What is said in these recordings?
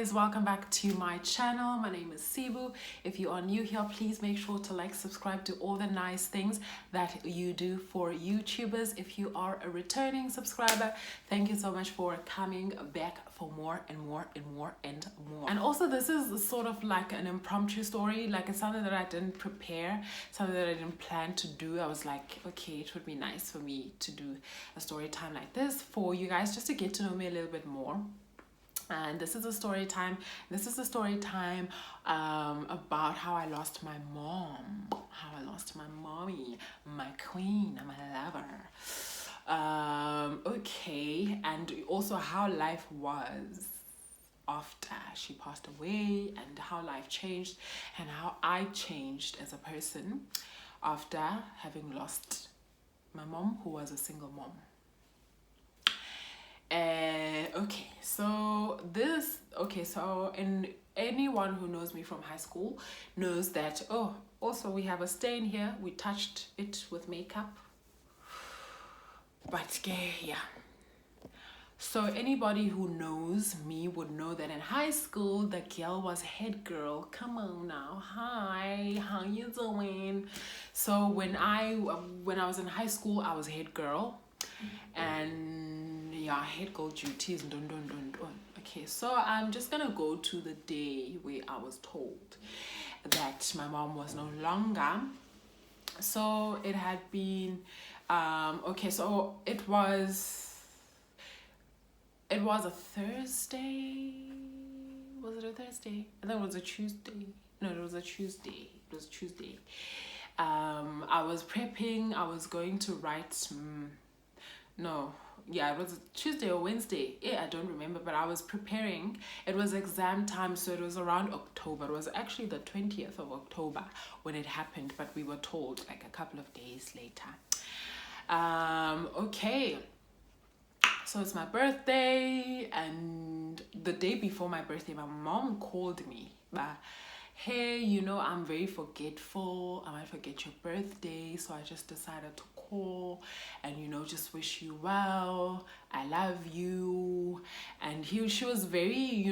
guys, welcome back to my channel. My name is Sibu. If you are new here, please make sure to like, subscribe to all the nice things that you do for YouTubers. If you are a returning subscriber, thank you so much for coming back for more and more and more and more. And also, this is sort of like an impromptu story. Like, it's something that I didn't prepare, something that I didn't plan to do. I was like, okay, it would be nice for me to do a story time like this for you guys, just to get to know me a little bit more. And this is a story time. This is a story time about how I lost my mom, how I lost my mommy, my queen, my lover. Okay, and also how life was after she passed away, and how life changed, and how I changed as a person after having lost my mom, who was a single mom. So in anyone who knows me from high school knows that, also we have a stain here, we touched it with makeup, but yeah. So anybody who knows me would know that in high school the girl was head girl. Come on now, hi, how you doing? So when I was in high school, I was head girl. And yeah, head girl duties. Okay, so I'm just gonna go to the day where I was told that my mom was no longer. So it had been so it was a Thursday. Was it a Thursday? I think it was a Tuesday. No, it was a Tuesday. It was Tuesday. I was prepping. I was going to write. It was a Tuesday or Wednesday. I don't remember, but I was preparing. It was exam time, so it was around October. It was actually the 20th of October when it happened, but we were told like a couple of days later. Okay. So it's my birthday, and the day before my birthday, my mom called me. Hey, I'm very forgetful. I might forget your birthday, so I just decided to call and just wish you well. I love you. And she was very,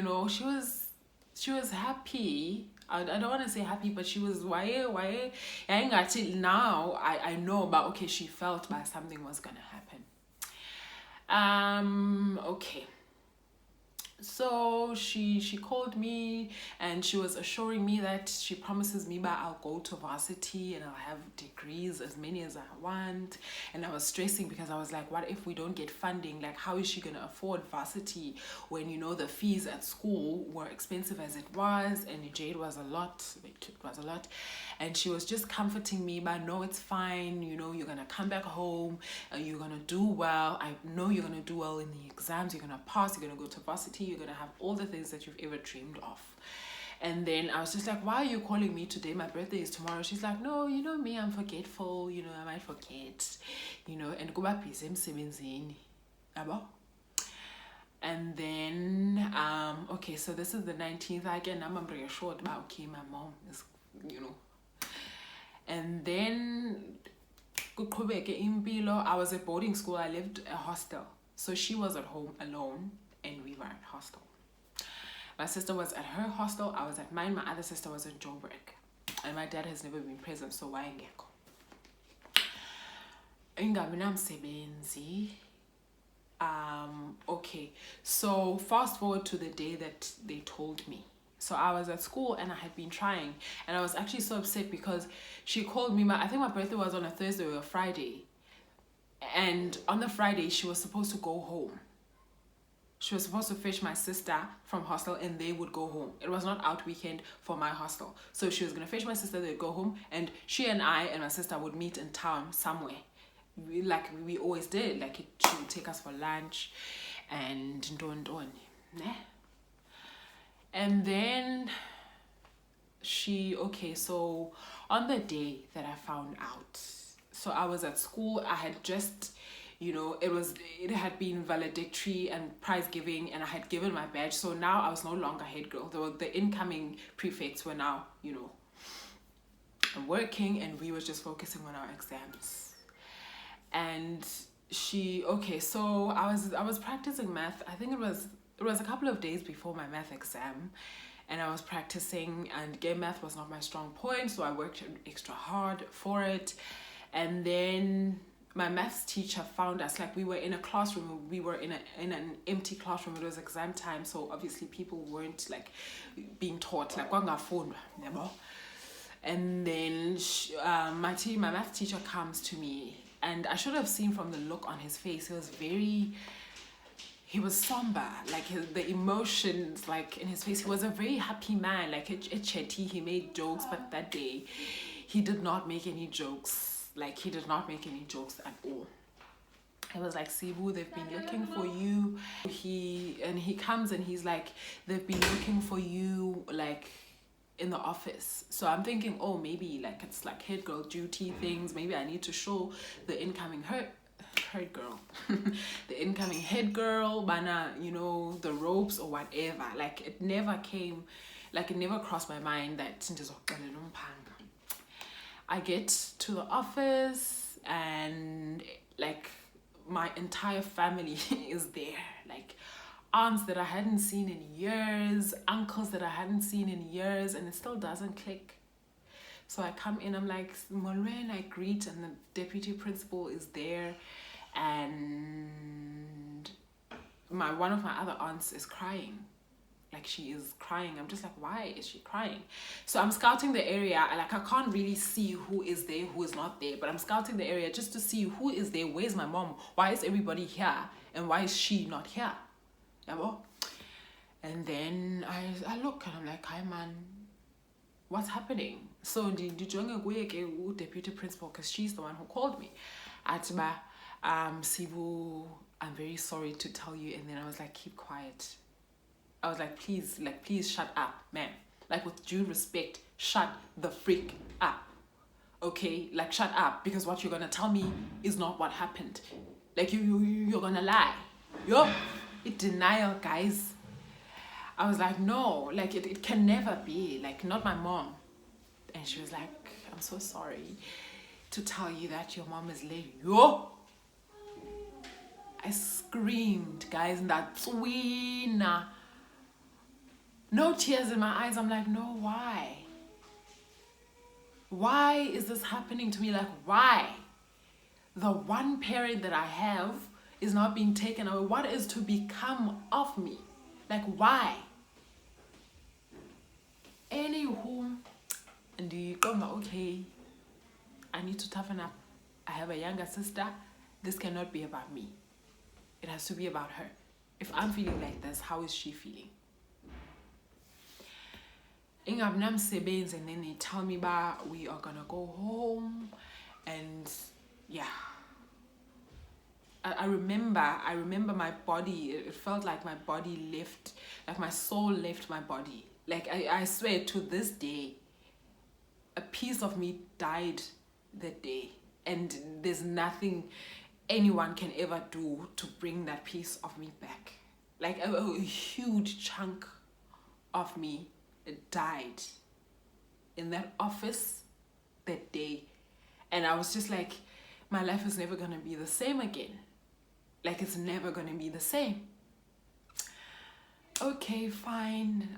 she was happy. I don't want to say happy, but she was why now I know about, okay, she felt that something was gonna happen. Okay. So she called me, and she was assuring me that she promises me that I'll go to varsity and I'll have degrees, as many as I want. And I was stressing because I was like, what if we don't get funding? Like, how is she gonna afford varsity when the fees at school were expensive as it was, and it was a lot. And she was just comforting me, but no, it's fine, you're gonna come back home, you're gonna do well. I know you're gonna do well in the exams, you're gonna pass, you're gonna go to varsity, you're gonna have all the things that you've ever dreamed of. And then I was just like, why are you calling me today? My birthday is tomorrow. She's like, no, me, I'm forgetful, I might forget, and go back emsebenzini. And then okay, so this is the 19th. Again, I'm reassured about, okay, my mom is, and then I was at boarding school. I lived a hostel, so she was at home alone and we were at hostel. My sister was at her hostel, I was at mine. My other sister was in Joburg, and my dad has never been present, so why ngekho. Okay, so fast forward to the day that they told me. So I was at school and I had been trying, and I was actually so upset because she called me. I think my birthday was on a Thursday or a Friday, and on the Friday she was supposed to go home. She was supposed to fetch my sister from hostel and they would go home. It was not out weekend for my hostel, so she was gonna fetch my sister, they'd go home, and she and I and my sister would meet in town somewhere, like we always did. Like, she would take us for lunch and and then so on the day that I found out, so I was at school. I had just, it had been valedictory and prize giving, and I had given my badge. So now I was no longer head girl. The incoming prefects were now, working, and we were just focusing on our exams. And so I was practicing math. I think it was it was a couple of days before my math exam, and I was practicing, and game math was not my strong point, so I worked extra hard for it. And then my maths teacher found us, like, we were in a classroom, we were in an empty classroom, it was exam time, so obviously people weren't like being taught, like phone, and then my math teacher comes to me, and I should have seen from the look on his face, he was somber, like the emotions, like in his face. He was a very happy man, like he made jokes, but that day he did not make any jokes. Like, he did not make any jokes at all. It was like, Sibu, they've been looking for you. He comes and he's like, they've been looking for you, like, in the office. So I'm thinking, oh, maybe like it's like head girl duty things. Maybe I need to show the incoming head girl the incoming head girl, bana, you know, the ropes or whatever. Like, it never crossed my mind that I get to the office and like my entire family is there, like aunts that I hadn't seen in years, uncles that I hadn't seen in years, and it still doesn't click. So I come in, I'm like, Molwen, I greet, and the deputy principal is there, and one of my other aunts is crying. Like, she is crying. I'm just like, why is she crying? So I'm scouting the area. Like, I can't really see who is there, who is not there, but I'm scouting the area just to see who is there. Where's my mom? Why is everybody here? And why is she not here? And then I look and I'm like, hi man, what's happening? So the deputy principal, because she's the one who called me. Atiba, Sibu, I'm very sorry to tell you. And then I was like, keep quiet. I was like, please shut up, man. Like, with due respect, shut the freak up. Okay? Like, shut up, because what you're gonna tell me is not what happened. Like, you're gonna lie. It's denial, guys. I was like, no, like, it can never be. Like, not my mom. And she was like, I'm so sorry to tell you that your mom is late. I screamed, guys, in that twina. No tears in my eyes. I'm like, no, why? Why is this happening to me? Like, why? The one parent that I have is not being taken away. What is to become of me? Like, why? Anywho, and the okay, I need to toughen up. I have a younger sister. This cannot be about me. It has to be about her. If I'm feeling like this, how is she feeling? And then they tell me we are gonna go home, and yeah. I remember my body. It felt like my body left, like my soul left my body. Like, I swear, to this day, a piece of me died that day, and there's nothing anyone can ever do to bring that piece of me back. Like, a huge chunk of me died in that office that day, and I was just like, my life is never gonna be the same again. Like, it's never gonna be the same. Okay, fine.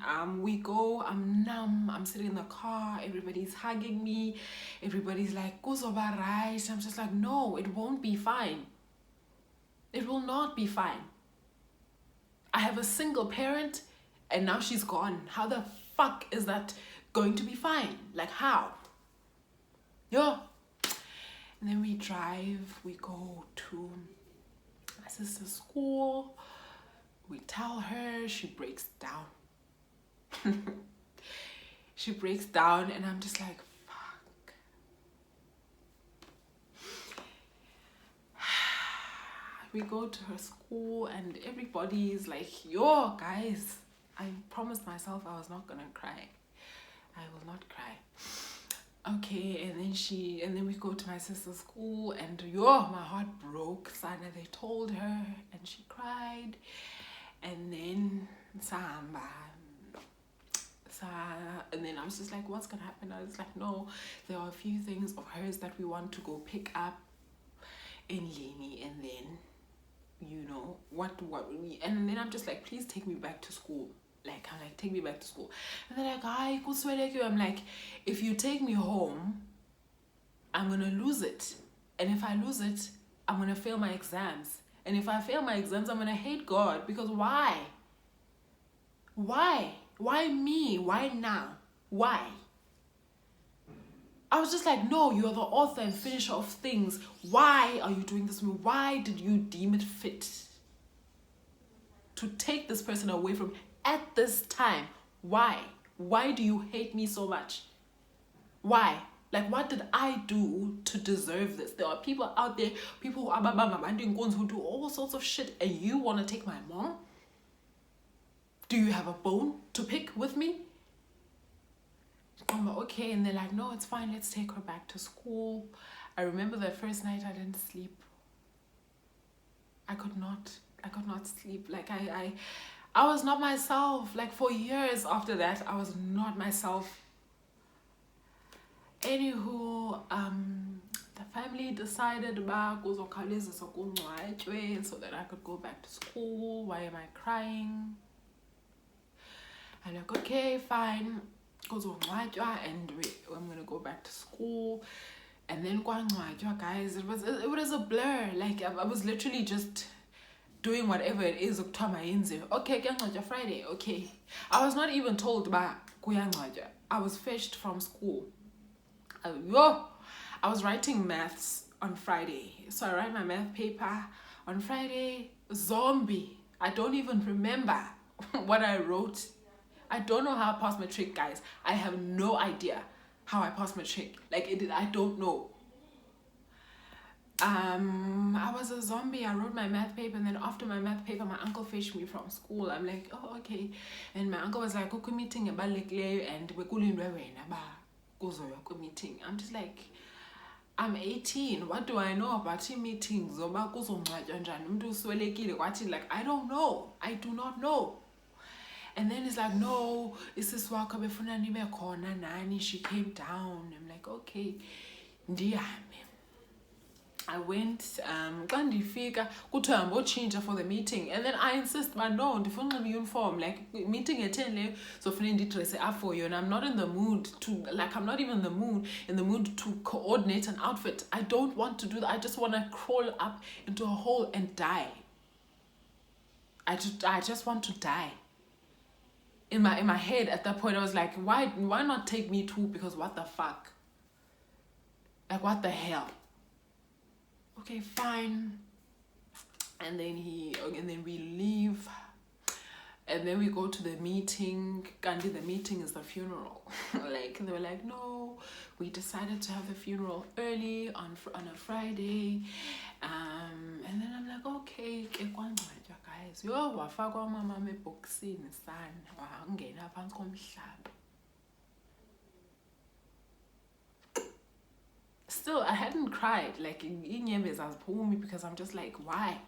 We go. I'm numb. I'm sitting in the car. Everybody's hugging me. Everybody's like, "Kuzoba right." I'm just like, no, it won't be fine. It will not be fine. I have a single parent, and now she's gone. How the fuck is that going to be fine? Like, how? And then we drive. We go to my sister's school. We tell her, she breaks down. She breaks down, and I'm just like, fuck. We go to her school, and everybody is like, guys, I promised myself I was not gonna cry. I will not cry. Okay, and then we go to my sister's school, and my heart broke. Sana, they told her, and she cried. And then and then I was just like, what's gonna happen? I was like, no, there are a few things of hers that we want to go pick up in Lini, and then and then I'm just like, please take me back to school. Like, I'm like, take me back to school. And they're like, hi, kuswelekile. I'm like, if you take me home, I'm gonna lose it. And if I lose it, I'm gonna fail my exams. And if I fail my exams, I'm gonna hate God. Because why? Why? Why me? Why now? Why? I was just like, no, you're the author and finisher of things. Why are you doing this to me? Why did you deem it fit to take this person away from me at this time? Why? Why do you hate me so much? Why? Like, what did I do to deserve this? There are people out there, people who do all sorts of shit, and you want to take my mom? Do you have a bone to pick with me? I'm like, okay, and they're like, no, it's fine, let's take her back to school. I remember the first night I didn't sleep. I could not sleep. Like, I was not myself. Like, for years after that, I was not myself. Anywho, the family decided so that I could go back to school. Why am I crying? I'm like, okay, fine. And I'm gonna go back to school. And then guys, it was a blur. Like, I was literally just doing whatever it is. Okay, Friday. Okay, I was not even told about I was fetched from school. I was writing maths on Friday, so I write my math paper on Friday. Zombie. I don't even remember what I wrote. I don't know how I passed my trick, guys. I have no idea how I passed my trick. Like, I don't know. I was a zombie. I wrote my math paper, and then after my math paper, my uncle fetched me from school. I'm like, oh, okay. And my uncle was like, okay, meeting about and we're going to meeting. I'm just like, I'm 18. What do I know about meetings? Like, I don't know. I do not know. And then it's like, no, it's this waka befuna nibe khona nani. She came down. I'm like, okay, ndiyame. I went, kandifika kuthiwa change for the meeting, and then I insist, but no, ndifuna uniform. Like, meeting at 10 le, so funa dress up for you, and I'm not in the mood to, like, I'm not even in the mood to coordinate an outfit. I don't want to do that. I just want to crawl up into a hole and die. I just want to die. In my head at that point, I was like, why not take me too? Because what the fuck? Like, what the hell? Okay, fine. And then we leave, and then we go to the meeting. Gandhi, the meeting is the funeral. Like, they were like, no, we decided to have the funeral early on a Friday. And then I'm like, okay, guys, wafakwa mama eboxini sana, wangena phansi komhlaba. Still, I hadn't cried. Like, inyembezi aziphumi, because I'm just like, why?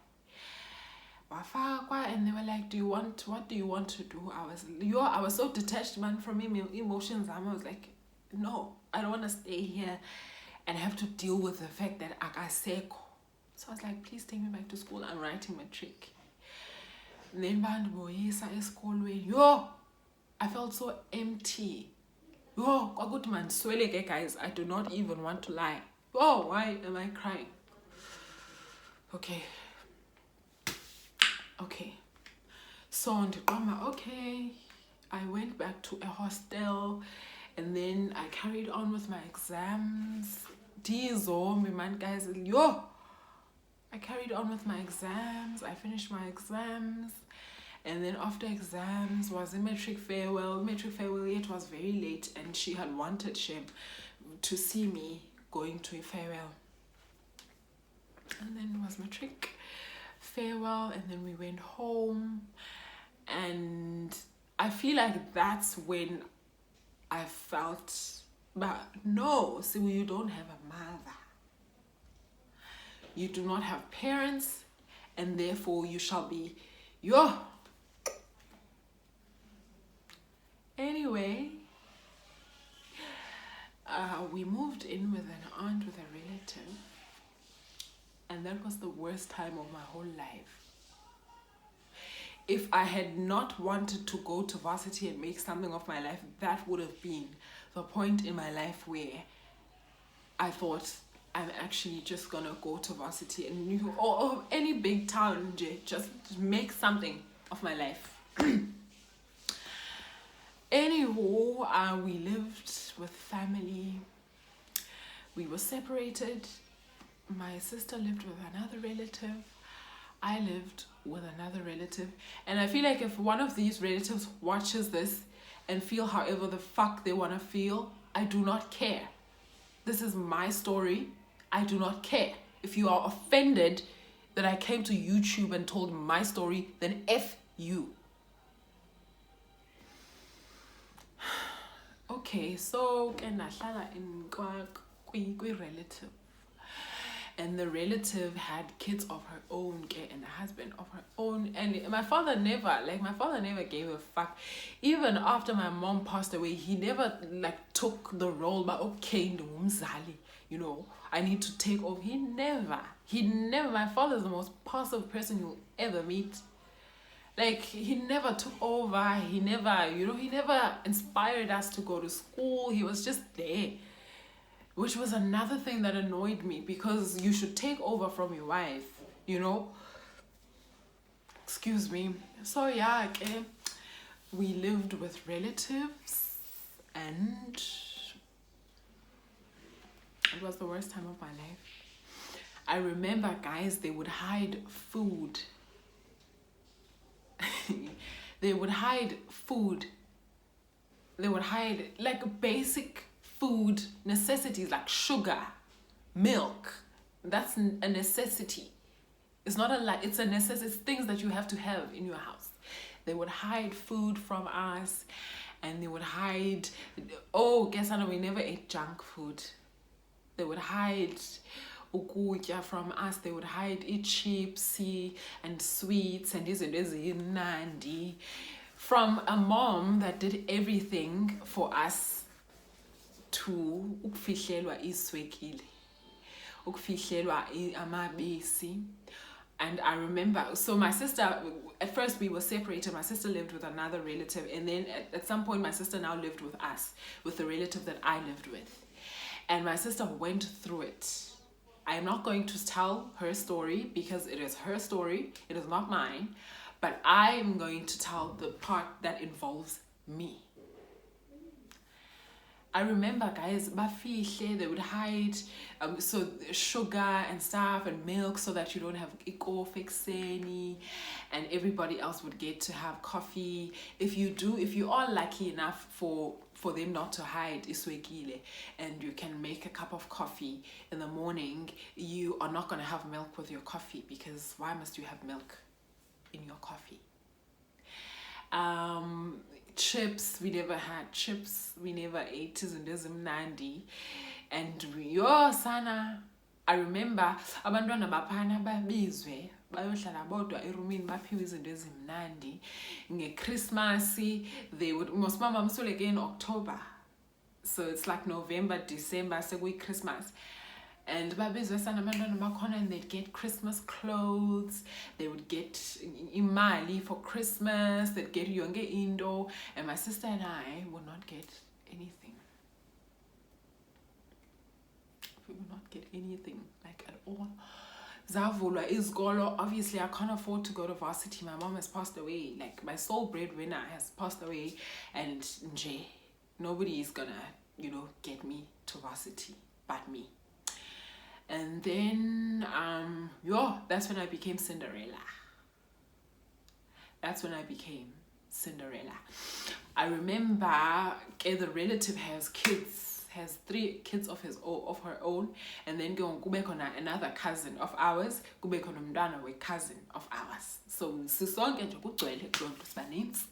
Wafakwa, and they were like, what do you want to do? I was so detached, man, from emotions. I was like, no, I don't want to stay here and have to deal with the fact that akaseko. So I was like, please take me back to school. I'm writing matric. And then I felt so empty. Guys, I do not even want to lie. Why am I crying? Okay. So okay, I went back to a hostel, and then I carried on with my exams. Guys, I carried on with my exams. I finished my exams. And then after exams was a matric farewell. It was very late, and she had wanted Shem to see me going to a farewell. And then it was matric farewell, and then we went home. And I feel like that's when I felt, but no, see, you don't have a mother. You do not have parents, and therefore you shall be Anyway, we moved in with an aunt, with a relative, and that was the worst time of my whole life. If I had not wanted to go to varsity and make something of my life, that would have been the point in my life where I thought, I'm actually just gonna go to varsity and or any big town, just make something of my life. Anywho, we lived with family. We were separated. My sister lived with another relative. I lived with another relative. And I feel like if one of these relatives watches this and feel however the fuck they want to feel, I do not care. This is my story. I do not care. If you are offended that I came to YouTube and told my story, then F you. Okay, so in relative. And the relative had kids of her own, and a husband of her own. And my father never gave a fuck. Even after my mom passed away, he never took the role, but okay, you know, I need to take over. He never. My father's the most passive person you'll ever meet. He never took over. He never inspired us to go to school. He was just there. Which was another thing that annoyed me, because you should take over from your wife, you know? Excuse me. So yeah, okay. We lived with relatives and it was the worst time of my life. I remember, guys, they would hide food. They would hide food. They would hide basic food necessities like sugar, milk. That's a necessity. It's not it's a necessity. It's things that you have to have in your house. They would hide food from us, and they would hide, guess I know, we never ate junk food. They would hide ukutya from us. They would hide chips and sweets and nandi from a mom that did everything for us to ukufihlelwa iswekile, ukufihlelwa amabisi. And I remember, so my sister, at first we were separated. My sister lived with another relative, and then at some point my sister now lived with us, with the relative that I lived with. And my sister went through it. I'm not going to tell her story because it is her story, it is not mine, but I'm going to tell the part that involves me. I remember, guys, bafihle, they would hide so sugar and stuff and milk so that you don't have ikofexeni, and everybody else would get to have coffee. If you are lucky enough for them not to hide iswekile, and you can make a cup of coffee in the morning, you are not going to have milk with your coffee, because why must you have milk in your coffee? Chips, we never had chips. We never ate nandi. And sana, I remember abantwana baphana babizwe bayohlala bodwa erumini baphiwe izinto ezimnandi. Nge-Christmas, they would most mama msuleke in October. So it's like November, December, sekuyi Christmas. And babizwe sana abantwana bakhona, and they'd get Christmas clothes. They would get imali for Christmas. They'd get yonke into. And my sister and I would not get anything. We would not get anything, at all. Zavulwa izgolo. Obviously, I can't afford to go to varsity. My mom has passed away. My sole breadwinner has passed away. And nobody is gonna, get me to varsity but me. And then, that's when I became Cinderella. I remember the relative has 3 kids of her own, and then kubekona another cousin of ours, kubekona umntwana we cousin of ours. So sisonke nje kugcwele kulonto sibanintsi.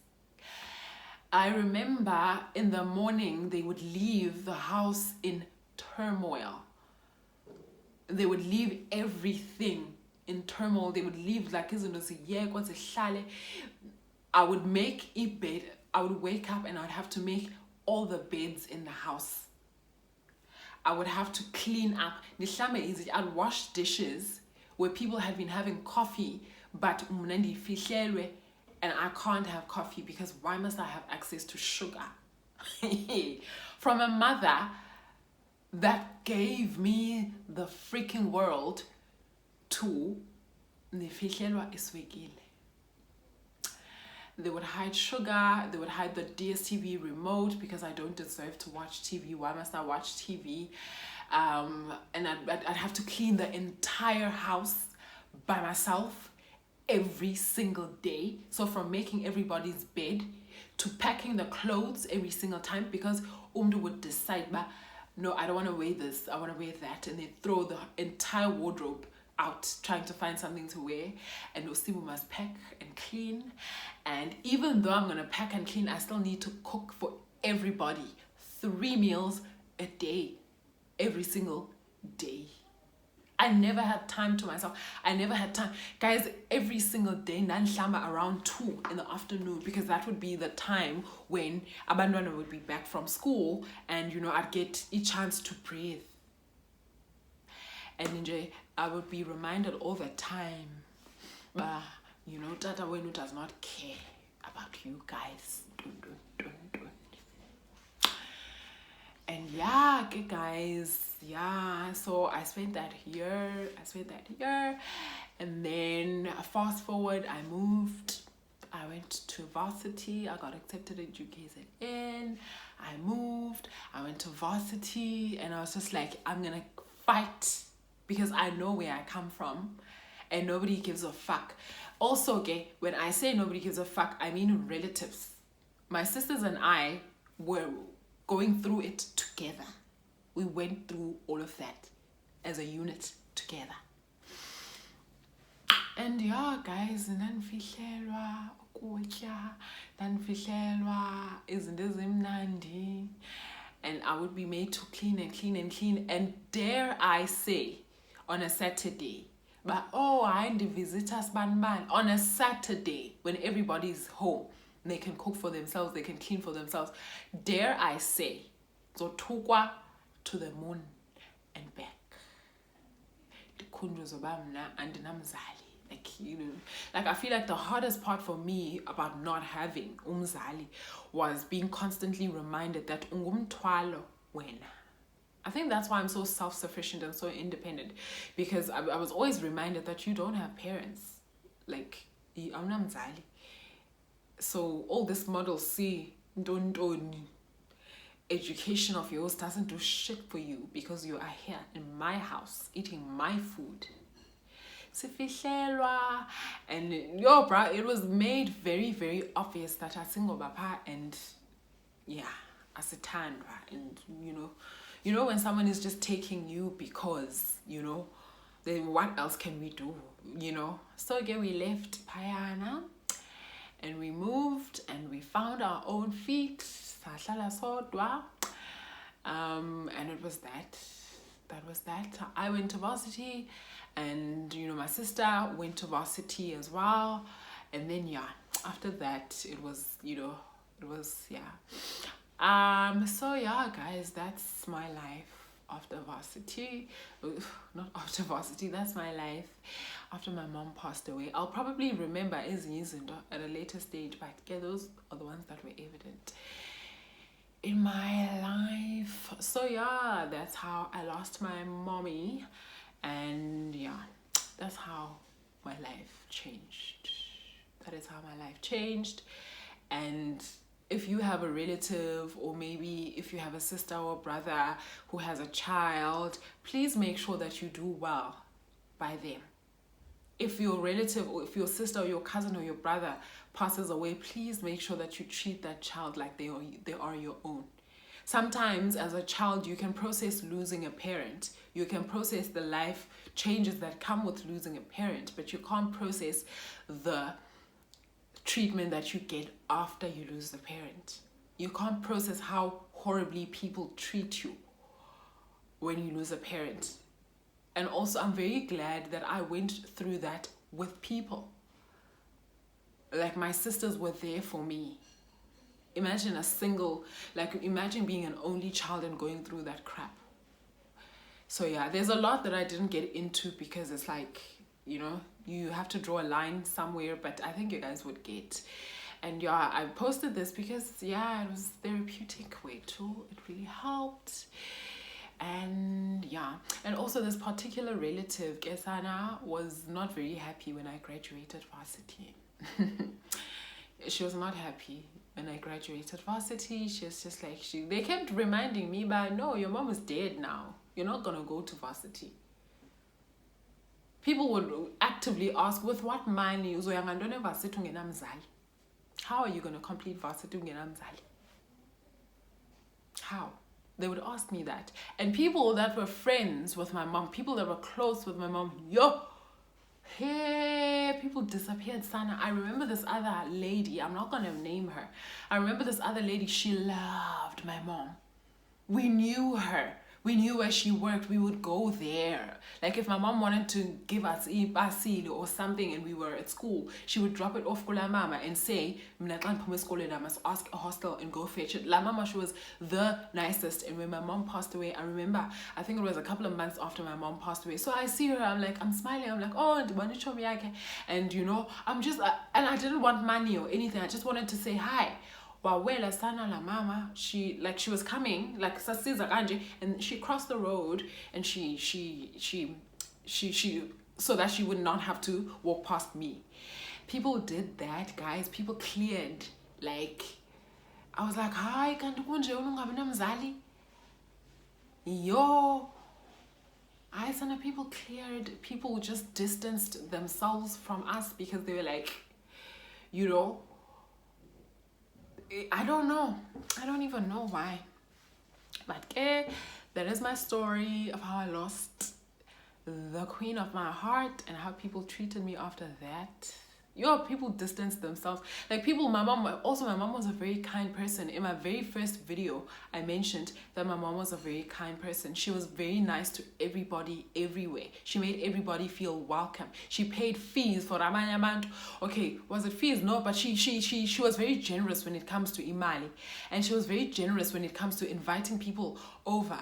I remember in the morning they would leave the house in turmoil. They would leave everything in turmoil. They would leave I would make a bed. I would wake up and I would have to make all the beds in the house. I would have to clean up. I'd wash dishes. where people had been having coffee, but mnendi fihlelwe, and I can't have coffee because why must I have access to sugar? From a mother that gave me the freaking world to nifihlelwa iswekile. They would hide sugar, they would hide the DSTV remote because I don't deserve to watch TV. Why must I watch TV? And I'd have to clean the entire house by myself every single day. So from making everybody's bed to packing the clothes every single time, because Umdu would decide, no, I don't want to wear this, I want to wear that, and they throw the entire wardrobe out trying to find something to wear, and Osibu must pack and clean. And even though I'm gonna pack and clean, I still need to cook for everybody 3 meals a day, every single day. I never had time to myself. I never had time, guys. Every single day nanhlama around 2 in the afternoon, because that would be the time when abantwana would be back from school, and I'd get a chance to breathe. And enjoy. I would be reminded all the time, Tata Wenu does not care about you guys. And yeah, guys, so I spent that year, and then fast forward, I moved. I went to varsity. I got accepted at UKZN. I moved. I went to varsity, and I was just like, I'm gonna fight, because I know where I come from, and nobody gives a fuck. Also, okay, when I say nobody gives a fuck, I mean relatives. My sisters and I were going through it together. We went through all of that as a unit together. And yeah, guys, nanfihlelwa ukutya, nanfihlelwa izinto ezimnandi, and I would be made to clean and clean and clean. And dare I say, on a Saturday, I the visitors ban on a Saturday when everybody's home, they can cook for themselves, they can clean for themselves. Dare I say, so tukwa to the moon and back. The kunjos obamna and namzali. Like I feel like the hardest part for me about not having umzali was being constantly reminded that ungumthwalo wena. I think that's why I'm so self-sufficient and so independent, because I was always reminded that you don't have parents. Like, awunamzali. So all this Model C, don't education of yours doesn't do shit for you, because you are here in my house eating my food. And it was made very, very obvious that I single bapa, and asitandwa, and when someone is just taking you because then what else can we do? So again, we left Payana, and we moved, and we found our own feet. And it was that. That was that. I went to varsity, and my sister went to varsity as well. And then after that it was so guys, that's my life after varsity. Not after varsity, that's my life after my mom passed away. I'll probably remember at a later stage, but those are the ones that were evident in my life. So that's how I lost my mommy, and that's how my life changed. That is how my life changed. And if you have a relative, or maybe if you have a sister or brother who has a child, please make sure that you do well by them. If your relative, or if your sister or your cousin or your brother passes away, please make sure that you treat that child like they are your own. Sometimes as a child, you can process losing a parent. You can process the life changes that come with losing a parent, but you can't process the treatment that you get after you lose the parent. You can't process how horribly people treat you when you lose a parent. And also, I'm very glad that I went through that with people. Like, my sisters were there for me. Imagine imagine being an only child and going through that crap. So there's a lot that I didn't get into, because it's like, you know, you have to draw a line somewhere, but I think you guys would get. And yeah, I posted this because yeah, it was therapeutic way too. It really helped. And yeah, and also this particular relative, Kesana, was not very happy when I graduated varsity. She was not happy when I graduated varsity. She was just like, they kept reminding me, but no, your mom is dead now. You're not gonna go to varsity. People would actively ask, with what money? How are you gonna complete varsity? How? They would ask me that. And people that were friends with my mom, people that were close with my mom, hey, people disappeared, Sana. I remember this other lady, I'm not gonna name her. I remember this other lady, she loved my mom. We knew her. We knew where she worked. We would go there. Like if my mom wanted to give us a basil or something and we were at school, she would drop it off kula mama and say, I must ask a hostel and go fetch it. La mama, she was the nicest. And when my mom passed away, I remember, I think it was a couple of months after my mom passed away. So I see her, I'm smiling. I'm like, oh, and you know, I'm just, and I didn't want money or anything. I just wanted to say hi. Wawela sana la mama, she was coming, like sasiza kanje, and she crossed the road and she so that she would not have to walk past me. People did that, guys. People cleared. Like, I was like, hi, kanti kunje unungabi namzali? Yo. I sana people cleared, people just distanced themselves from us because they were like, you know, I don't know. I don't even know why. But that is my story of how I lost the queen of my heart and how people treated me after that. People distanced themselves. Like people, my mom was a very kind person. In my very first video, I mentioned that my mom was a very kind person. She was very nice to everybody, everywhere. She made everybody feel welcome. She paid fees for Ramanyamand. Okay, was it fees? No, but she was very generous when it comes to imali. And she was very generous when it comes to inviting people over.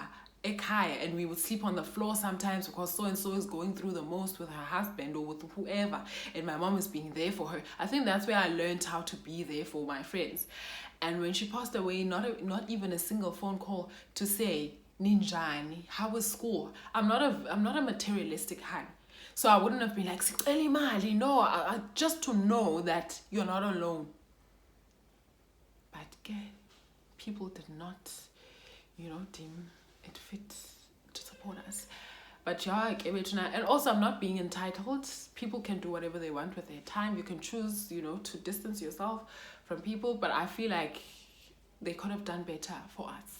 And we would sleep on the floor sometimes because so-and-so is going through the most with her husband or with whoever, and my mom is being there for her. I think that's where I learned how to be there for my friends. And when she passed away, not even a single phone call to say, Ninjani, how was school? I'm not a materialistic hand. So I wouldn't have been like, no, I just to know that you're not alone. But people did not, deem it fits to support us. But yeah, and also I'm not being entitled. People can do whatever they want with their time. You can choose, to distance yourself from people, but I feel like they could have done better for us.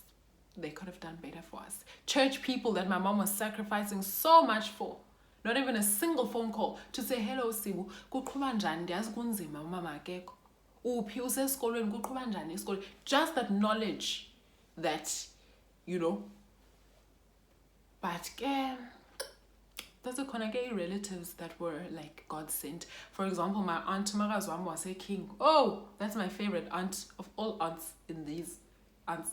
They could have done better for us. Church people that my mom was sacrificing so much for. Not even a single phone call to say, hello, Sibu, kuqhuba njani? Ndiyazi kunzima umama akekho. Uphi usesikolweni kuqhuba njani esikolweni? Just that knowledge that, but there's a Konage relatives that were like God sent. For example, my aunt Marazwam was a king. Oh, that's my favorite aunt of all aunts in these aunts.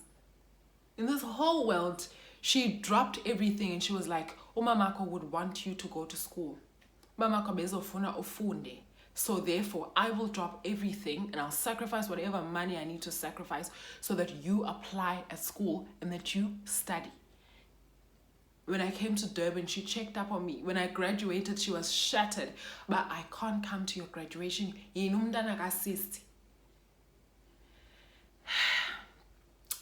In this whole world, she dropped everything and she was like, Mamako would want you to go to school. Mamako bezofuna ufunde. So therefore, I will drop everything and I'll sacrifice whatever money I need to sacrifice so that you apply at school and that you study. When I came to Durban, she checked up on me. When I graduated, she was shattered. But I can't come to your graduation.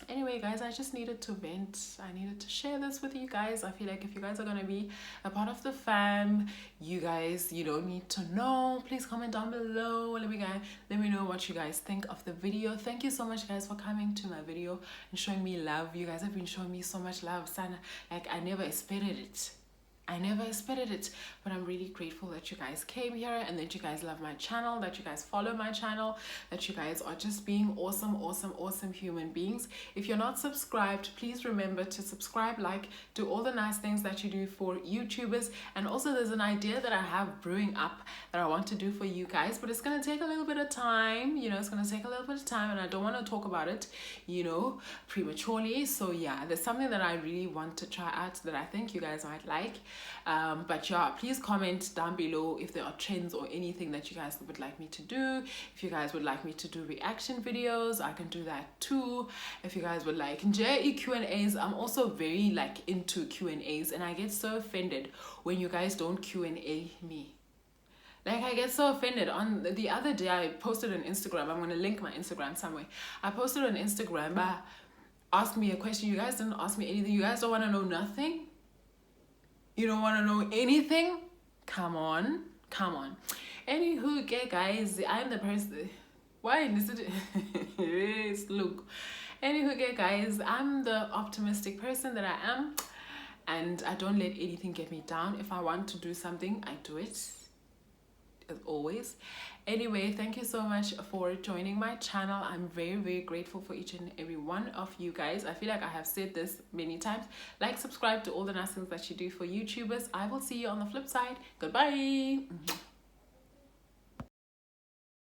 Anyway, guys, I just needed to vent. I needed to share this with you guys. I feel like if you guys are going to be a part of the fam, you guys, need to know. Please comment down below. Let me know what you guys think of the video. Thank you so much, guys, for coming to my video and showing me love. You guys have been showing me so much love, Sana. Like, I never expected it. But I'm really grateful that you guys came here and that you guys love my channel, that you guys follow my channel, that you guys are just being awesome human beings. If you're not subscribed, please remember to subscribe, do all the nice things that you do for YouTubers. And also there's an idea that I have brewing up that I want to do for you guys, but it's going to take a little bit of time. It's going to take a little bit of time and I don't want to talk about it, prematurely. So yeah, there's something that I really want to try out that I think you guys might like. But yeah, please comment down below if there are trends or anything that you guys would like me to do. If you guys would like me to do reaction videos, I can do that too. If you guys would like Q&As, I'm also very like into Q&As, and I get so offended when you guys don't Q&A me. Like, I get so offended. On the other day, I posted on Instagram. I'm going to link my Instagram somewhere. I posted on Instagram, asked me a question. You guys didn't ask me anything. You guys don't want to know nothing? You don't want to know anything? Come on. Come on. Anywho, okay, guys, I'm the person. Why? Yes, look. Anywho, okay, guys, I'm the optimistic person that I am. And I don't let anything get me down. If I want to do something, I do it. As always. Anyway, thank you so much for joining my channel. I'm very, very grateful for each and every one of you guys. I feel like I have said this many times. Like, subscribe to all the nice things that you do for YouTubers. I will see you on the flip side. Goodbye.